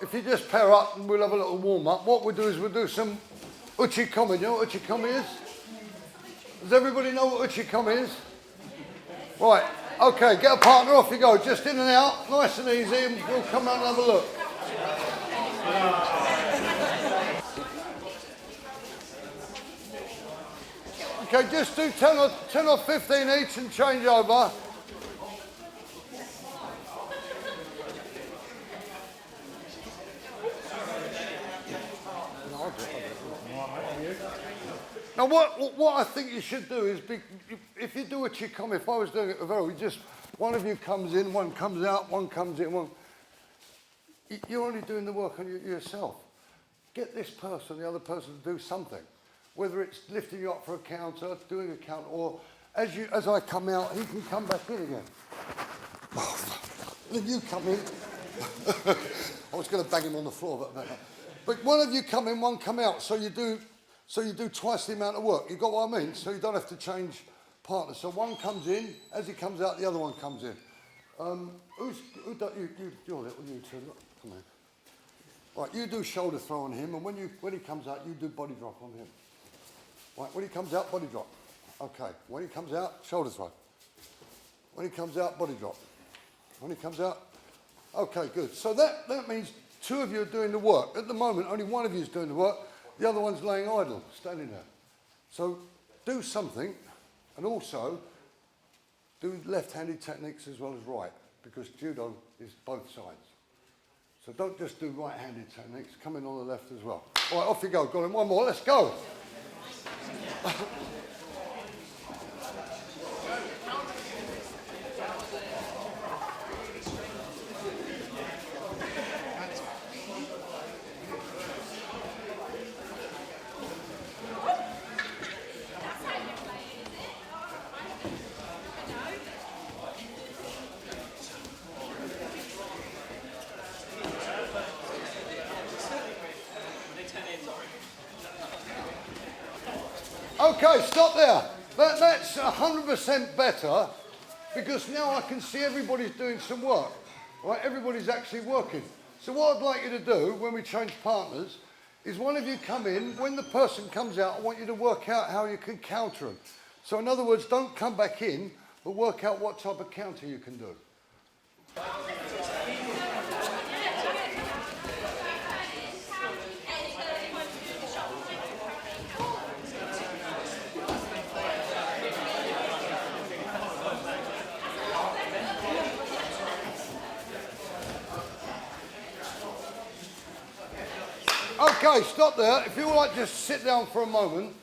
if you just pair up and we'll have a little warm up, what we'll do is we'll do some uchikomi. You know what uchikomi is? Does everybody know what uchikomi is? Right, okay, get a partner, off you go. Just in and out, nice and easy, and we'll come out and have a look. Okay, just do 10 or 15 each and change over. Now, what I think you should do is, if you do a uchikomi, if I was doing it with Errol, just one of you comes in, one comes out, one comes in, one. You're only doing the work on yourself. Get this person, the other person, to do something. Whether it's lifting you up for a counter, doing a counter, or as I come out, he can come back in again. Then you come in. I was going to bang him on the floor, but one of you come in, one come out. So you do twice the amount of work. You got what I mean? So you don't have to change partners. So one comes in, as he comes out, the other one comes in. You're little, you two. Come on. Right, you do shoulder throw on him, and when he comes out, you do body drop on him. Right, when he comes out, body drop. Okay, when he comes out, shoulder throw. When he comes out, body drop. When he comes out, okay, good. So that means two of you are doing the work. At the moment, only one of you is doing the work. The other one's laying idle, standing there. So do something, and also do left-handed techniques as well as right, because judo is both sides. So don't just do right-handed techniques, come in on the left as well. All right, off you go. Got him, one more, let's go. Okay, stop there. That's 100% better, because now I can see everybody's doing some work. Right? Everybody's actually working. So what I'd like you to do when we change partners is one of you come in, when the person comes out, I want you to work out how you can counter them. So in other words, don't come back in, but work out what type of counter you can do. Okay, stop there. If you would like, just sit down for a moment.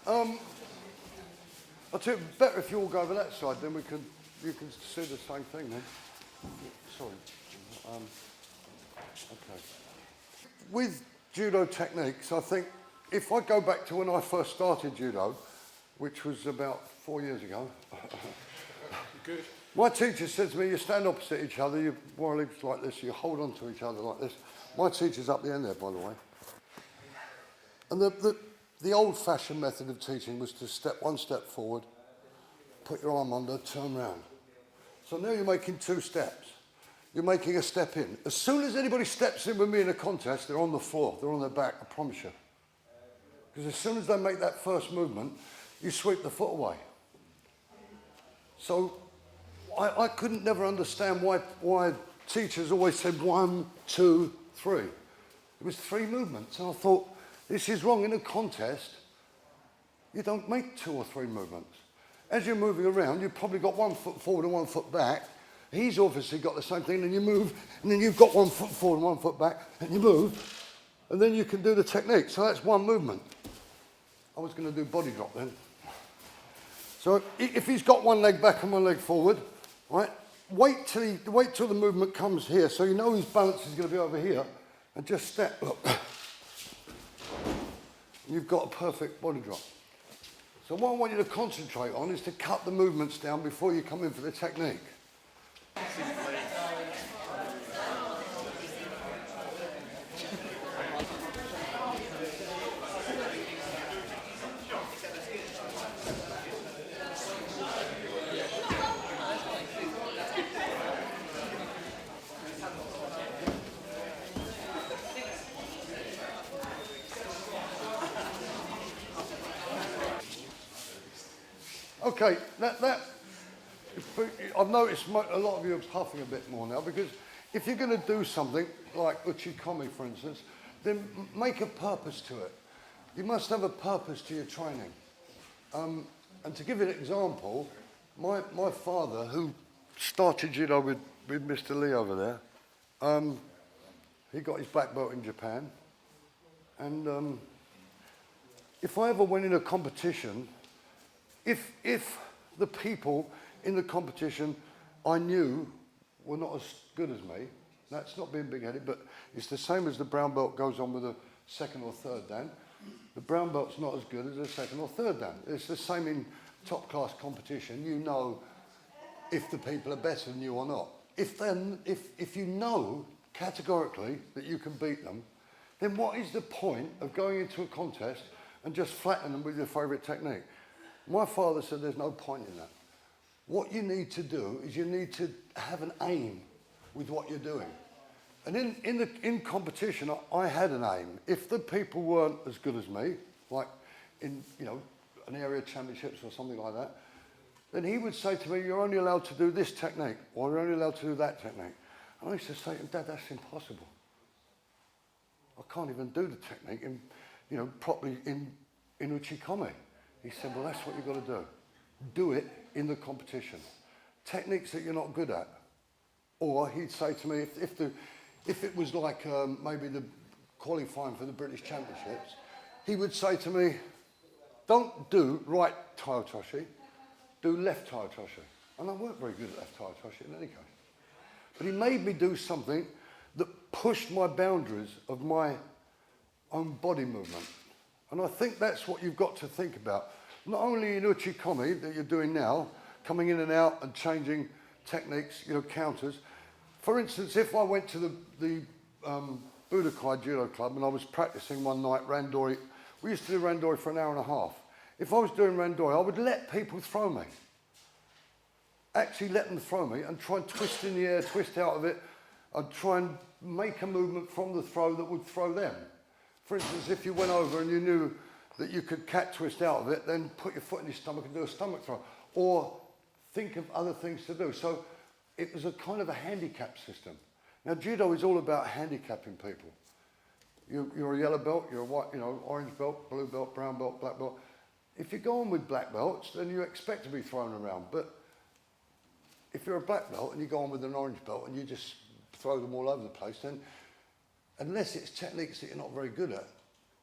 I'll tell you, better if you all go over that side, then you can see the same thing then. Sorry. Okay. With judo techniques, I think if I go back to when I first started judo, which was about 4 years ago. Good. My teacher said to me, you stand opposite each other, you wear legs like this, you hold on to each other like this. My teacher's up the end there, by the way. And the old-fashioned method of teaching was to step one step forward, put your arm under, turn round. So now you're making two steps. You're making a step in. As soon as anybody steps in with me in a contest, they're on the floor, they're on their back, I promise you. Because as soon as they make that first movement, you sweep the foot away. So I couldn't never understand why teachers always said 1, 2, 3. It was 3 movements, and I thought, this is wrong. In a contest, you don't make 2 or 3 movements. As you're moving around, you've probably got 1 foot forward and 1 foot back. He's obviously got the same thing, and you move, and then you've got 1 foot forward and 1 foot back, and you move, and then you can do the technique. So that's 1 movement. I was going to do body drop then. So if he's got 1 leg back and 1 leg forward, right, wait till the movement comes here, so you know his balance is going to be over here, and just step, look. You've got a perfect body drop. So what I want you to concentrate on is to cut the movements down before you come in for the technique. Okay, I've noticed a lot of you are puffing a bit more now, because if you're going to do something like uchikomi, for instance, then make a purpose to it. You must have a purpose to your training. And to give you an example, my father, who started judo with Mr. Lee over there, he got his black belt in Japan. And if I ever went in a competition, if the people in the competition I knew were not as good as me, that's not being big-headed, but it's the same as the brown belt goes on with a second or third dan. The brown belt's not as good as a second or third dan. It's the same in top-class competition. You know if the people are better than you or not. If you know categorically that you can beat them, then what is the point of going into a contest and just flattening them with your favourite technique? My father said there's no point in that. What you need to do is you need to have an aim with what you're doing. And in competition, I had an aim. If the people weren't as good as me, like in an area championships or something like that, then he would say to me, you're only allowed to do this technique, or you're only allowed to do that technique. And I used to say to him, Dad, that's impossible. I can't even do the technique properly in uchikomi. He said, well, that's what you've got to do. Do it in the competition. Techniques that you're not good at. Or he'd say to me, if it was like maybe the qualifying for the British Championships, he would say to me, don't do right taiotoshi, do left taiotoshi. And I weren't very good at left taiotoshi in any case. But he made me do something that pushed my boundaries of my own body movement. And I think that's what you've got to think about. Not only in uchikomi that you're doing now, coming in and out and changing techniques, counters. For instance, if I went to the Budokai Judo Club and I was practicing one night randori, we used to do randori for an hour and a half. If I was doing randori, I would let people throw me. Actually let them throw me and try and twist in the air, twist out of it. I'd try and make a movement from the throw that would throw them. For instance, if you went over and you knew that you could cat twist out of it, then put your foot in your stomach and do a stomach throw. Or think of other things to do. So it was a kind of a handicap system. Now, judo is all about handicapping people. You're a yellow belt, you're a white, orange belt, blue belt, brown belt, black belt. If you go on with black belts, then you expect to be thrown around. But if you're a black belt and you go on with an orange belt and you just throw them all over the place, then unless it's techniques that you're not very good at,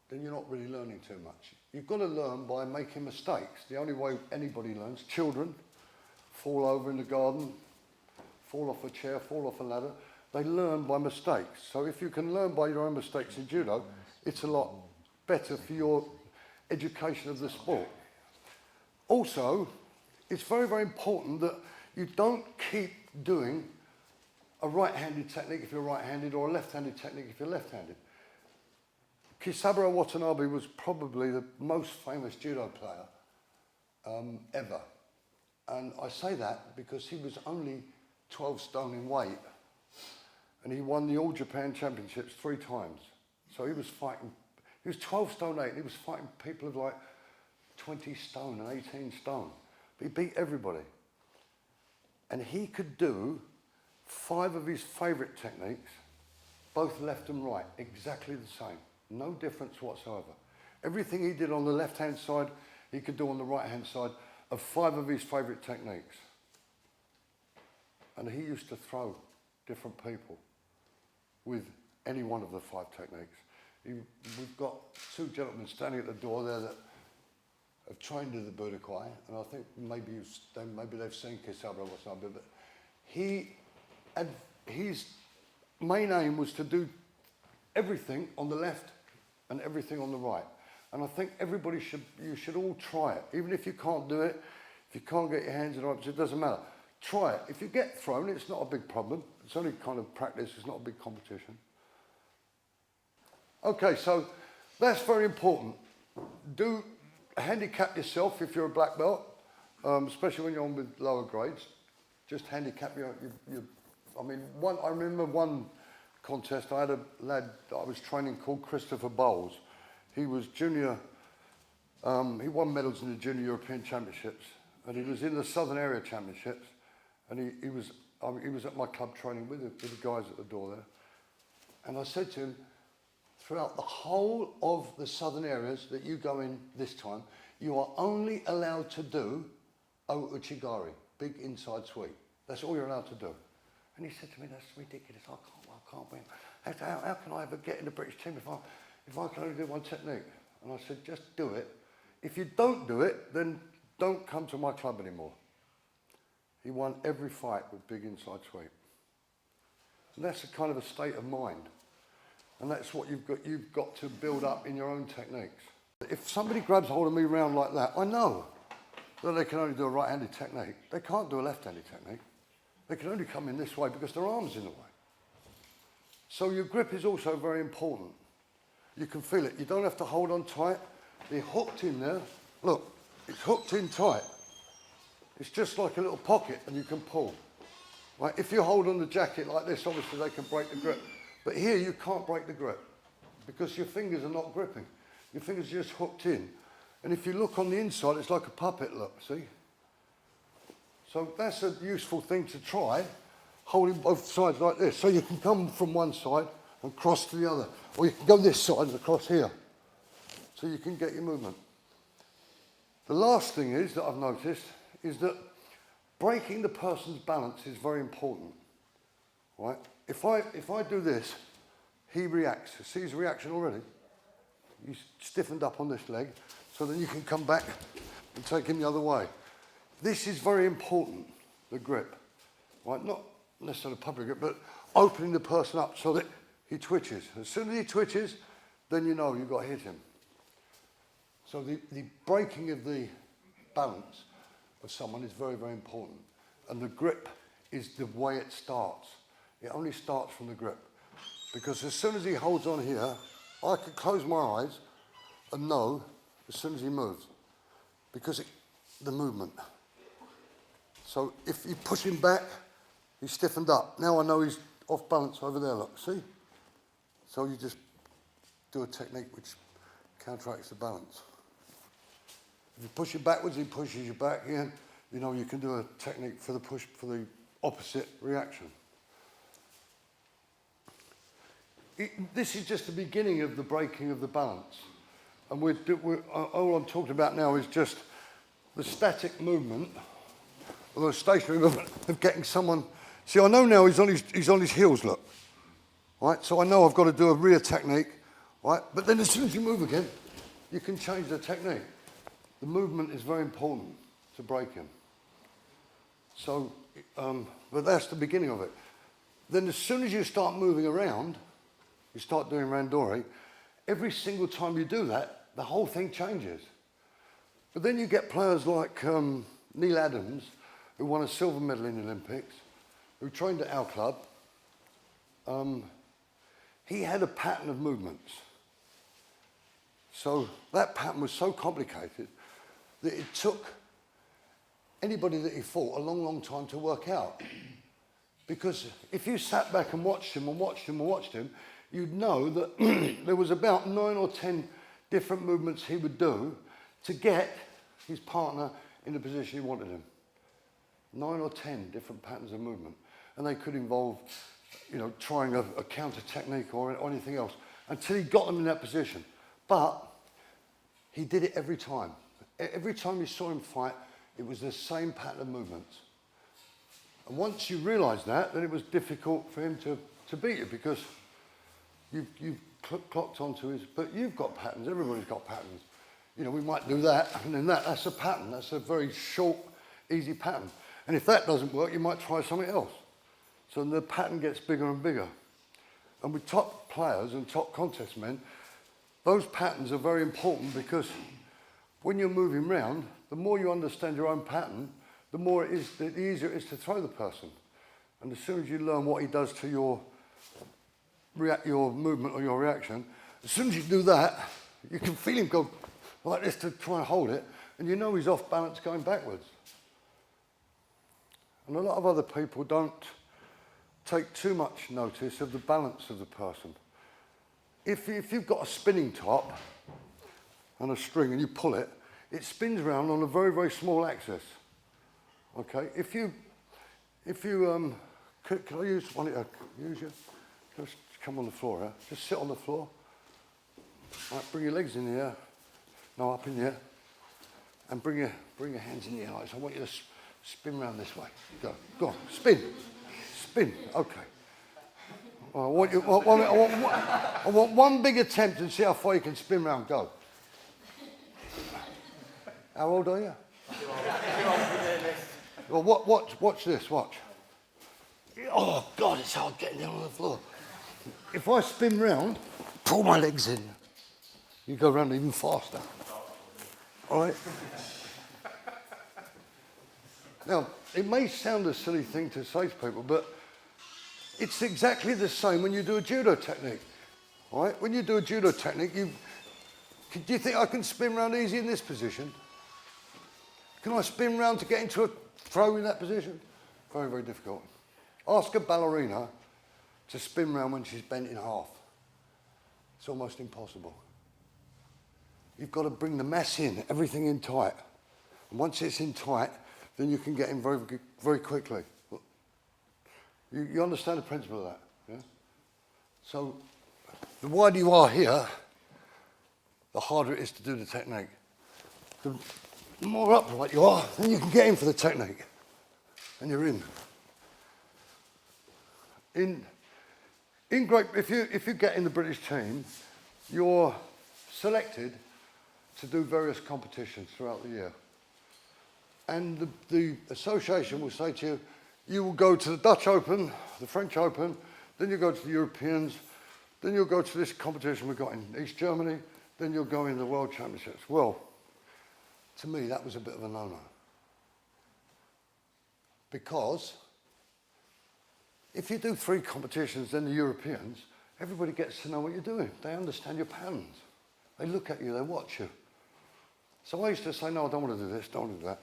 then you're not really learning too much. You've got to learn by making mistakes. The only way anybody learns, children fall over in the garden, fall off a chair, fall off a ladder, they learn by mistakes. So if you can learn by your own mistakes in judo, it's a lot better for your education of the sport. Also, it's very, very important that you don't keep doing a right-handed technique if you're right-handed or a left-handed technique if you're left-handed. Kisaburo Watanabe was probably the most famous judo player ever. And I say that because he was only 12 stone in weight. And he won the All Japan Championships 3 times. So he was fighting, he was 12 stone 8, and he was fighting people of like 20 stone and 18 stone. But he beat everybody. And he could do 5 of his favourite techniques, both left and right, exactly the same. No difference whatsoever. Everything he did on the left-hand side, he could do on the right-hand side of 5 of his favourite techniques. And he used to throw different people with any one of the 5 techniques. We've got 2 gentlemen standing at the door there that have trained in the Budokai, and I think maybe they've seen Kisaburo Watanabe, but his main aim was to do everything on the left and everything on the right. And I think you should all try it. Even if you can't do it, if you can't get your hands in it, it doesn't matter. Try it. If you get thrown, it's not a big problem. It's only kind of practice, it's not a big competition. Okay, so that's very important. Do handicap yourself if you're a black belt, especially when you're on with lower grades. Just handicap your I remember one contest, I had a lad that I was training called Christopher Bowles. He was junior, he won medals in the Junior European Championships, and he was in the Southern Area Championships, and he was at my club training with the guys at the door there. And I said to him, throughout the whole of the Southern areas that you go in this time, you are only allowed to do O-Uchigari, big inside sweep. That's all you're allowed to do. And he said to me, that's ridiculous, I can't win. How can I ever get in the British team if I can only do one technique? And I said, just do it. If you don't do it, then don't come to my club anymore. He won every fight with big inside sweep. And that's a kind of a state of mind. And that's what you've got to build up in your own techniques. If somebody grabs hold of me round like that, I know that they can only do a right-handed technique. They can't do a left-handed technique. They can only come in this way because their arm's in the way. So your grip is also very important. You can feel it. You don't have to hold on tight. They're hooked in there. Look, it's hooked in tight. It's just like a little pocket and you can pull. Right? If you hold on the jacket like this, obviously they can break the grip. But here you can't break the grip because your fingers are not gripping. Your fingers are just hooked in. And if you look on the inside, it's like a puppet, look, see? So that's a useful thing to try, holding both sides like this. So you can come from one side and cross to the other. Or you can go this side and across here. So you can get your movement. The last thing is, that I've noticed, is that breaking the person's balance is very important, right? If I do this, he reacts. See his reaction already? He's stiffened up on this leg, so then you can come back and take him the other way. This is very important, the grip, right? Not necessarily public grip, but opening the person up so that he twitches. As soon as he twitches, then you know you've got to hit him. So the breaking of the balance of someone is very, very important. And the grip is the way it starts. It only starts from the grip. Because as soon as he holds on here, I can close my eyes and know as soon as he moves. Because the movement. So if you push him back, he's stiffened up. Now I know he's off balance over there, look, see? So you just do a technique which counteracts the balance. If you push it backwards, he pushes you back again. You know, you can do a technique for the push, for the opposite reaction. This is just the beginning of the breaking of the balance. And all I'm talking about now is just the static movement, or the stationary movement of getting someone. See, I know now he's on his heels, look. Right? So I know I've got to do a rear technique, right? But then as soon as you move again, you can change the technique. The movement is very important to break him. So, but that's the beginning of it. Then as soon as you start moving around, you start doing randori, every single time you do that, the whole thing changes. But then you get players like Neil Adams, who won a silver medal in the Olympics, who trained at our club. He had a pattern of movements. So that pattern was so complicated that it took anybody that he fought a long, long time to work out. Because if you sat back and watched him and watched him and watched him, you'd know that there was about 9 or 10 different movements he would do to get his partner in the position he wanted him. 9 or 10 different patterns of movement. And they could involve, you know, trying a counter technique or anything else until he got them in that position. But he did it every time. Every time you saw him fight, it was the same pattern of movements. And once you realised that, then it was difficult for him to beat you because you've clocked onto his, but you've got patterns, everybody's got patterns. You know, we might do that, and then that's a pattern. That's a very short, easy pattern. And if that doesn't work, you might try something else. So the pattern gets bigger and bigger. And with top players and top contest men, those patterns are very important because when you're moving around, the more you understand your own pattern, the easier it is to throw the person. And as soon as you learn what he does to your movement or your reaction, as soon as you do that, you can feel him go like this to try and hold it, and you know he's off balance going backwards. And a lot of other people don't take too much notice of the balance of the person. If you've got a spinning top and a string and you pull it, it spins around on a very, very small axis. Okay, if you, could I use one of you, just come on the floor, yeah? Just sit on the floor. Right, bring your legs in the air, no, up in the air. And bring your hands in the air. So I want you to spin around this way. Go on, spin, okay. I want one big attempt and see how far you can spin round. Go. How old are you? Well, watch this, watch. Oh, God, it's hard getting down on the floor. If I spin round, pull my legs in, you go round even faster. All right? Now, it may sound a silly thing to say to people, but it's exactly the same when you do a judo technique. All right? When you do a judo technique, do you think I can spin round easy in this position? Can I spin round to get into a throw in that position? Very, very difficult. Ask a ballerina to spin round when she's bent in half. It's almost impossible. You've got to bring the mass in, everything in tight. And once it's in tight, then you can get in very, very quickly. You understand the principle of that, yeah? So the wider you are here, the harder it is to do the technique. The more upright you are, then you can get in for the technique. And you're in. If you get in the British team, you're selected to do various competitions throughout the year. And the association will say to you, you will go to the Dutch Open, the French Open, then you go to the Europeans, then you'll go to this competition we've got in East Germany, then you'll go in the World Championships. Well, to me, that was a bit of a no-no. Because if you do 3 competitions, then the Europeans, everybody gets to know what you're doing. They understand your patterns. They look at you, they watch you. So I used to say, no, I don't want to do this, don't want to do that.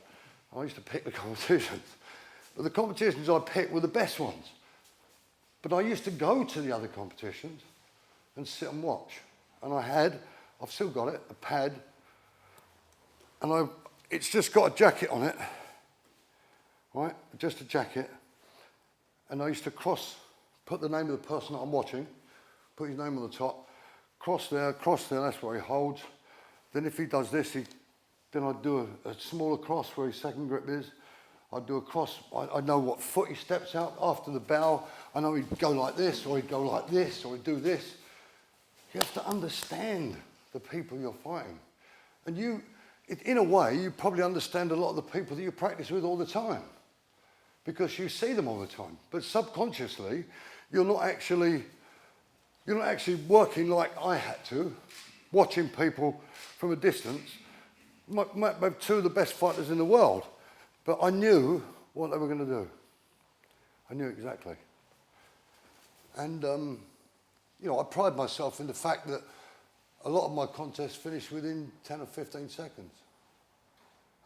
I used to pick the competitions. But the competitions I picked were the best ones. But I used to go to the other competitions and sit and watch. And I've still got it, a pad, and it's just got a jacket on it, right? Just a jacket. And I used to put the name of the person that I'm watching, put his name on the top, cross there, that's where he holds. Then if he does this, then I'd do a smaller cross where his second grip is. I'd do a cross, I know what foot he steps out after the bow. I know he'd go like this, or he'd go like this, or he'd do this. You have to understand the people you're fighting. And in a way, you probably understand a lot of the people that you practice with all the time, because you see them all the time. But subconsciously, you're not actually working like I had to, watching people from a distance. Maybe 2 of the best fighters in the world. But I knew what they were going to do. I knew exactly. And, I pride myself in the fact that a lot of my contests finished within 10 or 15 seconds.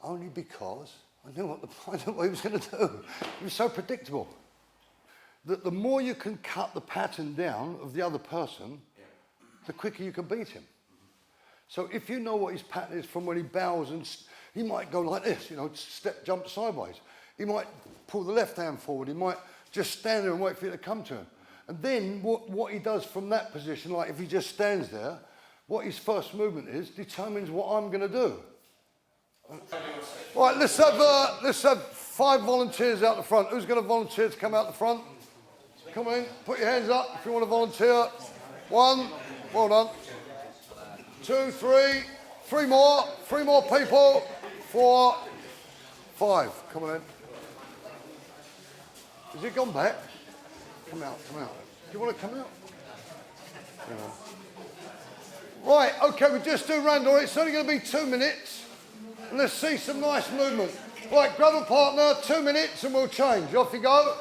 Only because I knew what he was going to do. It was so predictable. That the more you can cut the pattern down of the other person, the quicker you can beat him. So if you know what his pattern is from when he bows, and he might go like this, jump sideways. He might pull the left hand forward. He might just stand there and wait for you to come to him. And then what he does from that position, like if he just stands there, what his first movement is determines what I'm going to do. Right, let's have 5 volunteers out the front. Who's going to volunteer to come out the front? Come in, put your hands up if you want to volunteer. 1, well done. 2, 3, 3 more people. 4, 5, come on in. Has it gone back? Come out. Do you want to come out? Right, okay, we just do random. It's only going to be 2 minutes. And let's see some nice movement. Right, grab a partner, 2 minutes, and we'll change. Off you go.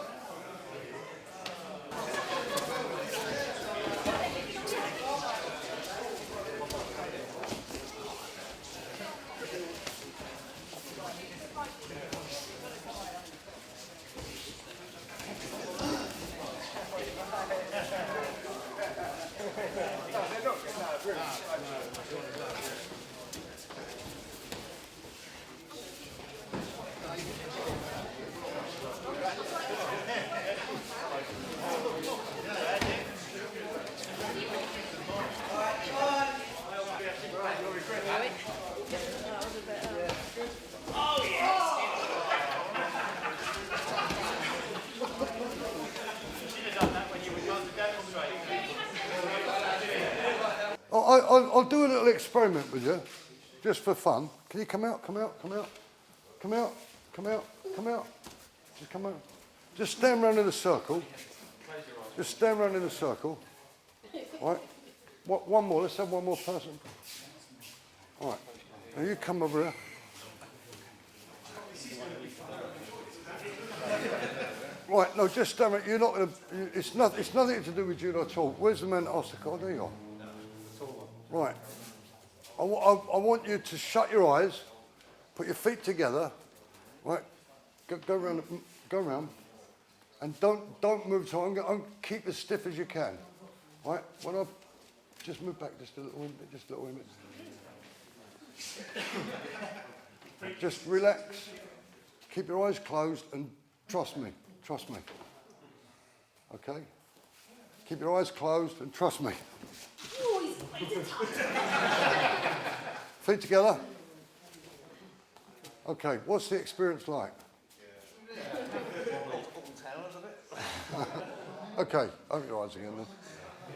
I'll do a little experiment with you, just for fun. Can you come out, come out, come out, come out, come out, come out? Just come out. Just stand round in a circle. Just stand round in a circle. All right. One more. Let's have one more person. All right. Now you come over here. Right. No, just stand right. You're not going to. It's nothing to do with judo at all. Where's the man that asked the card? There you are. Right. I want you to shut your eyes, put your feet together. Right. Go round, and don't move. So I'm keep as stiff as you can. Right. When I just move back just a little bit, just a little bit. Just relax. Keep your eyes closed and trust me. Trust me. Okay. Keep your eyes closed and trust me. Feet together. Okay. What's the experience like? Okay, open your eyes again then.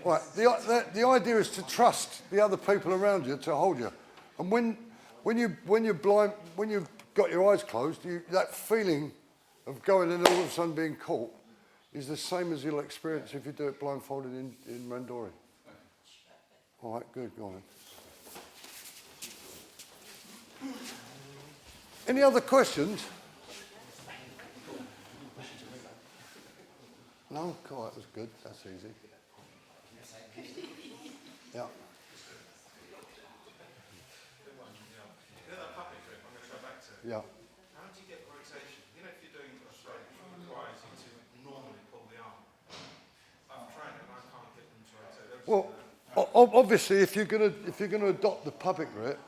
Right, the idea is to trust the other people around you to hold you. And when you've got your eyes closed, that feeling of going and all of a sudden being caught is the same as you'll experience if you do it blindfolded in Randori. All right, good, go on then. Any other questions? No? Cool, that was good. That's easy. Yeah. Yeah. How do you get rotation? You know, if you're doing a stroke, it requires you to normally pull the arm. I've tried it and I can't get them to rotate. Well, obviously, if you're going to adopt the puppet grip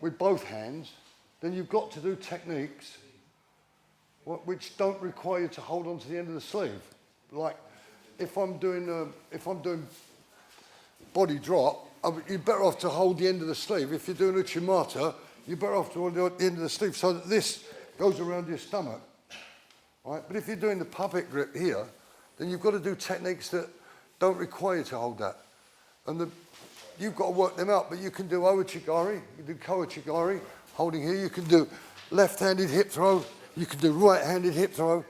with both hands, then you've got to do techniques which don't require you to hold on to the end of the sleeve. Like, if I'm doing body drop, you're better off to hold the end of the sleeve. If you're doing uchimata, you're better off to hold the end of the sleeve so that this goes around your stomach. Right? But if you're doing the puppet grip here, then you've got to do techniques that don't require you to hold that. And you've got to work them out, but you can do ouchigari, you can do kouchigari, holding here, you can do left-handed hip throw, you can do right-handed hip throw,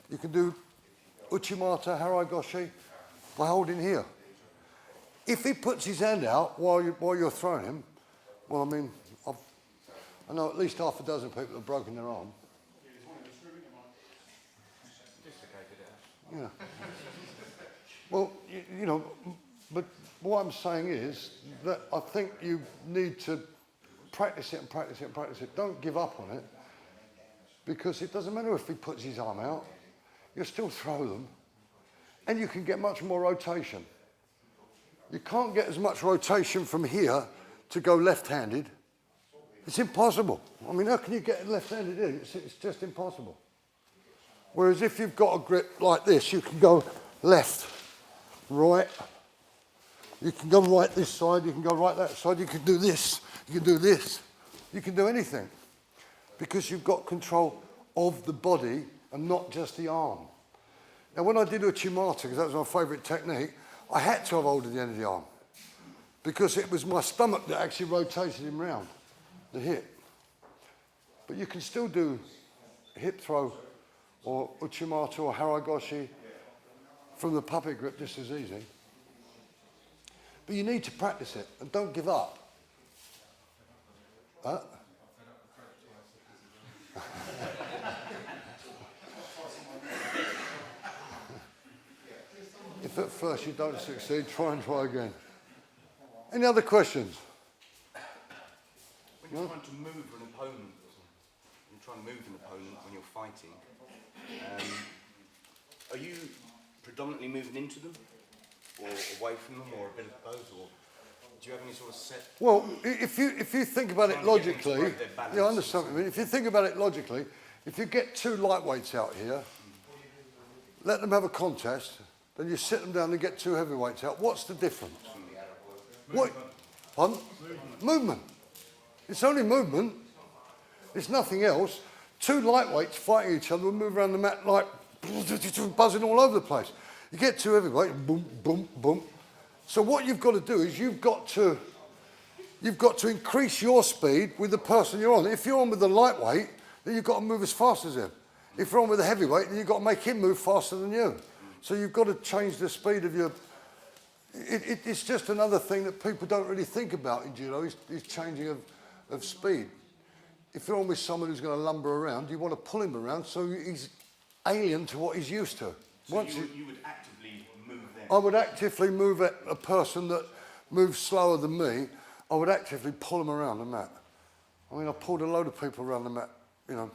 you can do uchimata, haraigoshi, by holding here. If he puts his hand out while you're throwing him, well, I mean, I know at least half a dozen people have broken their arm. Yeah. Well, you know, but what I'm saying is that I think you need to practice it and practice it and practice it. Don't give up on it, because it doesn't matter if he puts his arm out, you'll still throw them, and you can get much more rotation. You can't get as much rotation from here to go left-handed. It's impossible. I mean, how can you get left-handed in? It's just impossible. Whereas if you've got a grip like this, you can go left, right. You can go right this side, you can go right that side, you can do this, you can do this. You can do anything, because you've got control of the body and not just the arm. Now, when I did uchimata, because that was my favourite technique, I had to have hold of the end of the arm, because it was my stomach that actually rotated him round, the hip. But you can still do hip throw or uchimata or haraigoshi from the puppet grip just as easy. But you need to practice it, and don't give up. Huh? If at first you don't succeed, try and try again. Any other questions? When you're trying to move an opponent, when you're fighting, are you predominantly moving into them, or away from them, or a bit of both, or do you have any sort of set? Well, if you think about it logically, yeah, I understand what you mean. If you think about it logically, if you get two lightweights out here, let them have a contest, then you sit them down and get two heavyweights out. What's the difference? What? Pardon? Movement. It's only movement. It's nothing else. Two lightweights fighting each other will move around the mat like buzzing all over the place. You get two heavyweights, boom, boom, boom. So what you've got to do is you've got to increase your speed with the person you're on. If you're on with the lightweight, then you've got to move as fast as him. If you're on with the heavyweight, then you've got to make him move faster than you. So you've got to change the speed of your... It's just another thing that people don't really think about in judo, is changing of speed. If you're on with someone who's going to lumber around, you want to pull him around so he's alien to what he's used to. So you would actively move them? I would actively move a person that moves slower than me. I would actively pull them around the mat. I mean, I pulled a load of people around the mat, you know,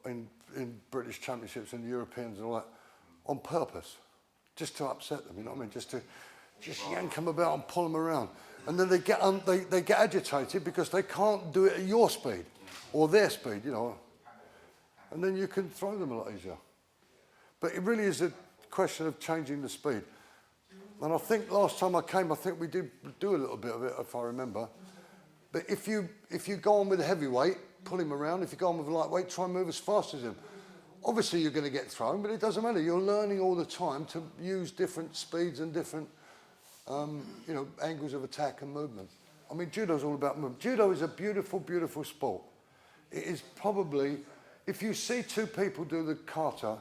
in British championships and Europeans and all that, on purpose, just to upset them, you know what I mean? Just yank them about and pull them around. And then they get agitated because they can't do it at your speed or their speed, you know. And then you can throw them a lot easier. But it really is a question of changing the speed. And I think last time I came, I think we did do a little bit of it, if I remember. But if you go on with a heavyweight, pull him around. If you go on with a lightweight, try and move as fast as him. Obviously, you're going to get thrown, but it doesn't matter. You're learning all the time to use different speeds and different, you know, angles of attack and movement. I mean, judo's all about movement. Judo is a beautiful, beautiful sport. It is probably, if you see two people do the kata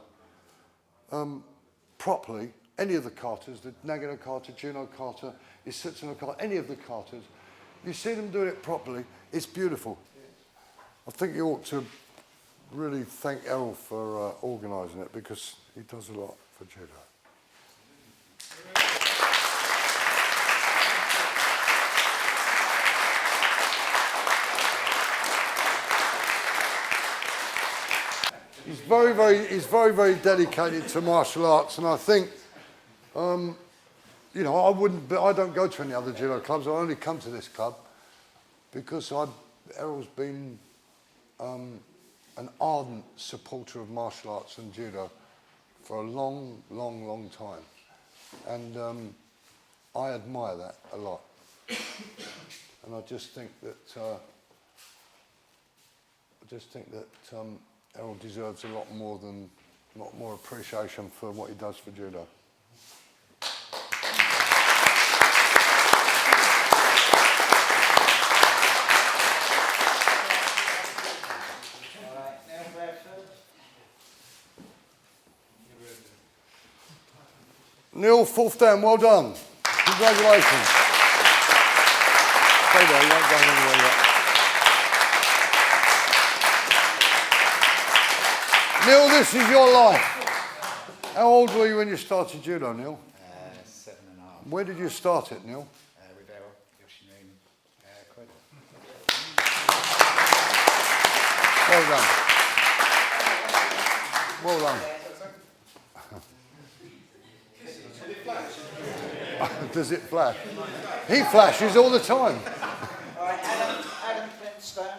properly, any of the katas, the Nagano kata, Juno kata, Isutsuno kata, any of the katas, you see them doing it properly, it's beautiful. I think you ought to really thank Errol for organising it, because he does a lot for judo. He's very, very dedicated to martial arts, and I think, you know, I don't go to any other judo clubs. I only come to this club because Errol's been an ardent supporter of martial arts and judo for a long, long, long time, and I admire that a lot. And I just think that Errol deserves a lot more appreciation for what he does for judo. Neil, fourth down, well done. Congratulations. Stay there, you won't go anywhere yet. Neil, this is your life. How old were you when you started judo, Neil? 7.5. Where did you start it, Neil? With Errol, Yoshinrin, Coulsdon. Well done. Well done. Does it flash? He flashes all the time. All right, Adam Flintstone.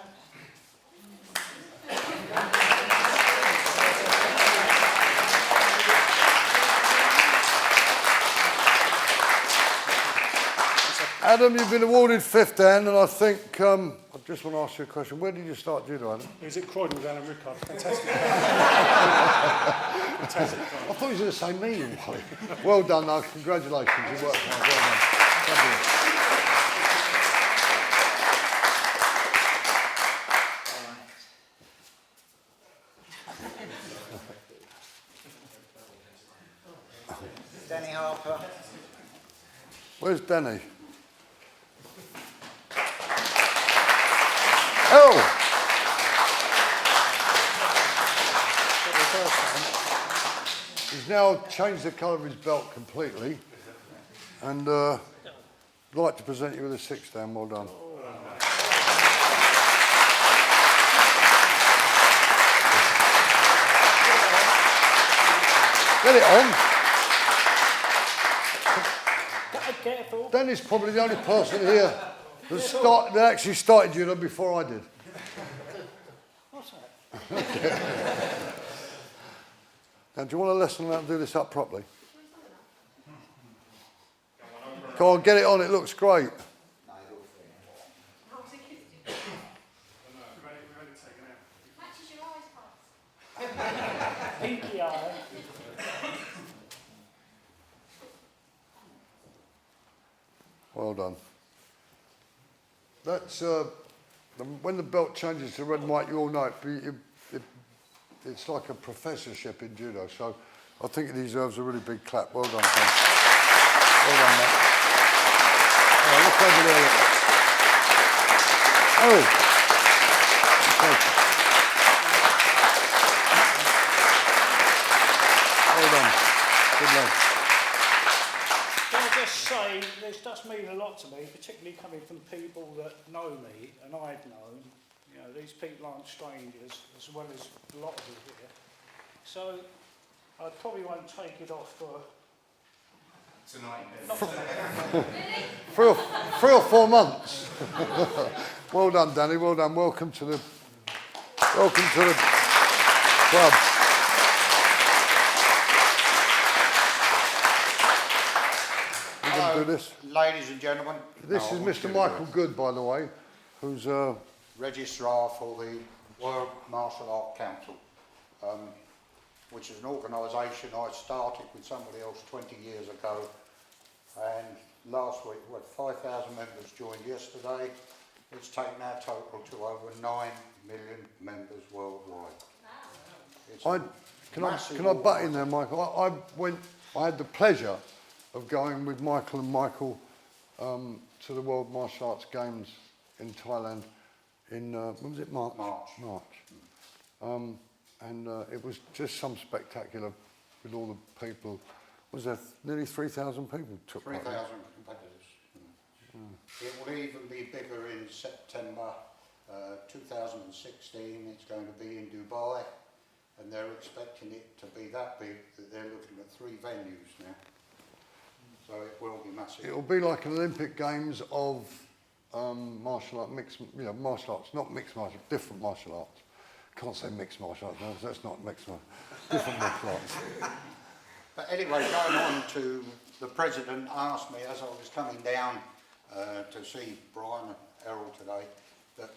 Adam, you've been awarded fifth dan, and I think I just want to ask you a question. Where did you start judo, Adam? It was at Croydon with Alan Rickard. Fantastic. I thought you were going to say me. Well done, though. Congratulations. You worked hard. Well done. Danny Harper. Where's Danny? Errol! He's now changed the colour of his belt completely, and I'd like to present you with a sixth dan. Well done. Get it on. Careful. Danny's probably the only person here that actually started judo before I did. What's that? Now, do you want a lesson on how to do this up properly? Come on, get it on. It looks great. Pinky eye. Well done. That's when the belt changes to red and white. You all know it's like a professorship in judo. So I think it deserves a really big clap. Well done, Tom. Well done, mate. Right, look over there. Look. Oh. Thank you. Well done. Good lad. Can I just say, this does mean a lot to me, particularly coming from people that know me and I've known. You know, these people aren't strangers, as well as a lot of you here. So I probably won't take it off for Tonight. not 3 or 4 months. Well done, Danny. Well done. Welcome to the club. You going to do this? Ladies and gentlemen. This is Mr. Michael Good, by the way, who's Registrar for the World Martial Art Council, which is an organisation I started with somebody else 20 years ago, and last week we had 5,000 members joined yesterday. It's taken our total to over 9 million members worldwide. It's Can I butt in there, Michael? I had the pleasure of going with Michael and Michael to the World Martial Arts Games in Thailand in, when was it, March? March. And it was just some spectacular with all the people. Was there nearly 3,000 people took part? 3,000 competitors. It will even be bigger in September 2016. It's going to be in Dubai, and they're expecting it to be that big that they're looking at 3 venues now. So it will be massive. It'll be like an Olympic Games of martial art, mixed, martial arts, not mixed martial, different martial arts. Can't say mixed martial arts, no, that's not mixed martial arts, different martial arts. But anyway, going on to the President asked me as I was coming down to see Brian and Errol today, that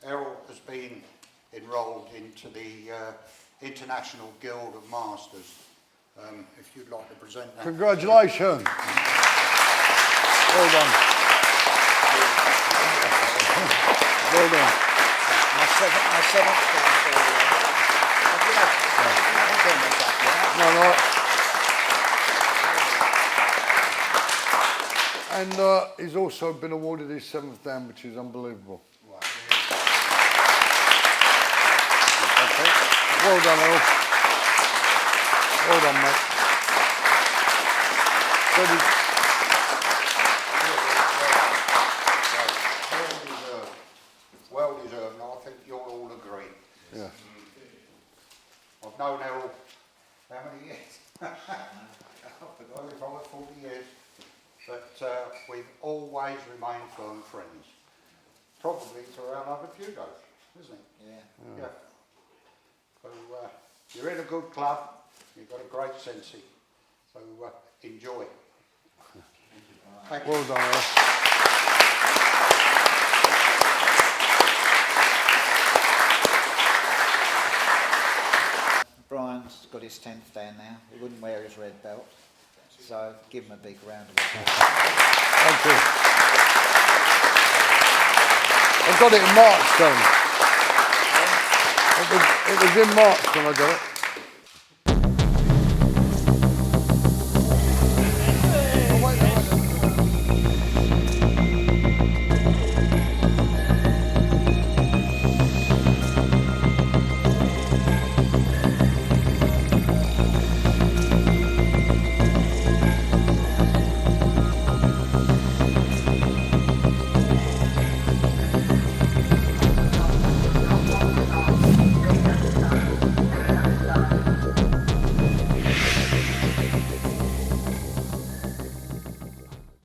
Errol has been enrolled into the International Guild of Masters. If you'd like to present that. Congratulations. Well done. Well done. My seventh No. And he's also been awarded his 7th Dan, which is unbelievable. Wow. Well done, Errol. Well done, mate. Well deserved, and I think you'll all agree. Yeah. I've known Errol how many years? I've forgotten if I was 40 years. But we've always remained firm friends. Probably through our love of judo, isn't it? Yeah. So you're in a good club, you've got a great sensei. So enjoy. Thank you. Well done, Errol. Brian's got his 10th Dan now. He wouldn't wear his red belt. So give him a big round of applause. Thank you. I got it in March, John. It was in March when I got it.